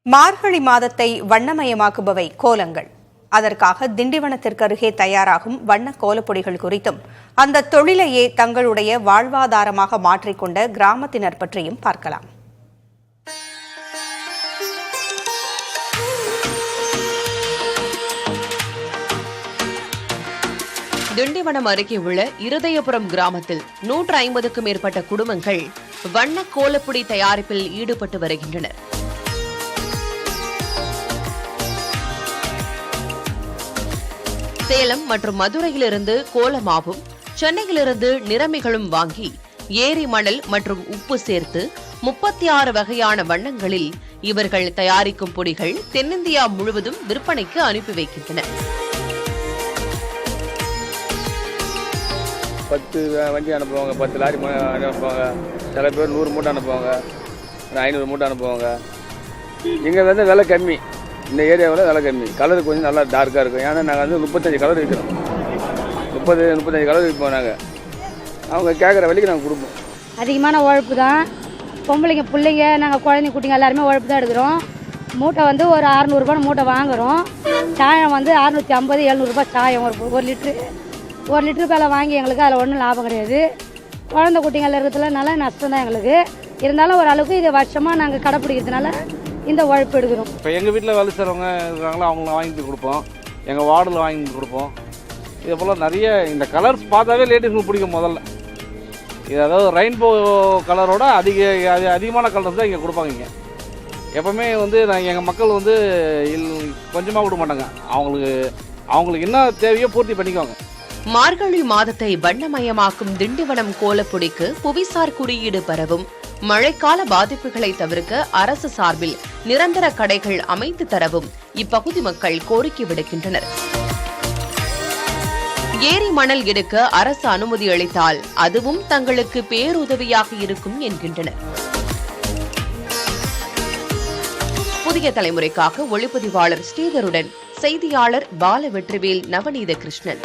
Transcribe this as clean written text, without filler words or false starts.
மார்கழி மாதத்தை வண்ணமயமாக்குபவை கோலங்கள். அதற்காக திண்டிவனத்திற்கு அருகே தயாராகும் வண்ண கோலப்பொடிகள் குறித்தும் அந்த தொழிலையே தங்களுடைய வாழ்வாதாரமாக மாற்றிக்கொண்ட கிராமத்தினர் பற்றியும் பார்க்கலாம். திண்டிவனம் அருகே உள்ள இருதயபுரம் கிராமத்தில் 150க்கும் மேற்பட்ட குடும்பங்கள் வண்ண கோலப்பொடி தயாரிப்பில் ஈடுபட்டு வருகின்றனர். சேலம் மற்றும் மதுரையிலிருந்து கோலமாவும், சென்னையிலிருந்து நிறமிகளும் வாங்கி ஏரி மணல் மற்றும் உப்பு சேர்த்து 36 வகையான வண்ணங்களில் இவர்கள் தயாரிக்கும் பொடிகள் தென்னிந்தியா முழுவதும் விற்பனைக்கு அனுப்பி வைக்கின்றனர். 10 வண்டி அனுப்புவாங்க, 10 லாரி அனுப்புவாங்க, சில பேர் 100 மூட்டை அனுப்புவாங்க, 500 மூட்டை அனுப்புவாங்க. இங்கே வந்து விலை கம்மி, இந்த ஏரியாவில் விலை கம்மி, கலர் கொஞ்சம் நல்லா டார்க்காக இருக்கும். ஏன்னா நாங்கள் வந்து 35 கலர் விற்கிறோம், 35 கலர் விற்போம். நாங்கள் அவங்க கேட்குற விலைக்கு நாங்கள் கொடுப்போம். அதிகமான உழைப்பு தான், பொம்பளைங்க பிள்ளைங்க நாங்கள் குழந்தைங்க குட்டிங்க எல்லாருமே உழைப்பு தான் எடுக்கிறோம். மூட்டை வந்து ஒரு 600 மூட்டை வாங்குகிறோம். சாயம் வந்து 650 700 சாயம் ஒரு லிட்டரு மேலே வாங்கி எங்களுக்கு அதில் ஒன்றும் லாபம் கிடையாது. குழந்தை குட்டிங்கள் இருக்கிறதுல நல்லா நஷ்டம் தான் எங்களுக்கு. இருந்தாலும் ஓரளவுக்கு இது வருஷமாக நாங்கள் கடைப்பிடிக்கிறதுனால இந்த உழைப்பு எடுக்கிறோம். இப்போ எங்கள் வீட்டில் வேலை செய்கிறவங்க இருக்காங்களோ அவங்கள வாங்கி கொடுப்போம், எங்கள் வார்டில் வாங்கி கொடுப்போம். இதே போல் நிறைய இந்த கலர்ஸ் பார்த்தாவே லேடிஸ்க்கு பிடிக்கும். முதல்ல இது அதாவது ரெயின்போ கலரோட அதிகமான கலர்ஸ் தான் இங்கே கொடுப்பாங்க. இங்கே எப்போவுமே வந்து எங்கள் மக்கள் வந்து கொஞ்சமாக கொடுக்க மாட்டாங்க, அவங்களுக்கு என்ன தேவையோ பூர்த்தி பண்ணிக்குவாங்க. மார்கழி மாதத்தை வண்ணமயமாக்கும் திண்டிவனம் கோலப்பொடிக்கு புவிசார் குறியீடு பெறவும், மழைக்கால பாதிப்புகளை தவிர்க்க அரசு சார்பில் நிரந்தர கடைகள் அமைத்து தரவும் இப்பகுதி மக்கள் கோரிக்கை விடுக்கின்றனர். ஏரி மணல் எடுக்க அரசு அனுமதி அளித்தால் அதுவும் தங்களுக்கு பேருதவியாக இருக்கும் என்கின்றனர். புதிய தலைமுறைக்காக ஒளிப்பதிவாளர் ஸ்ரீதருடன் செய்தியாளர் பாலவெற்றிவேல், நவநீத கிருஷ்ணன்.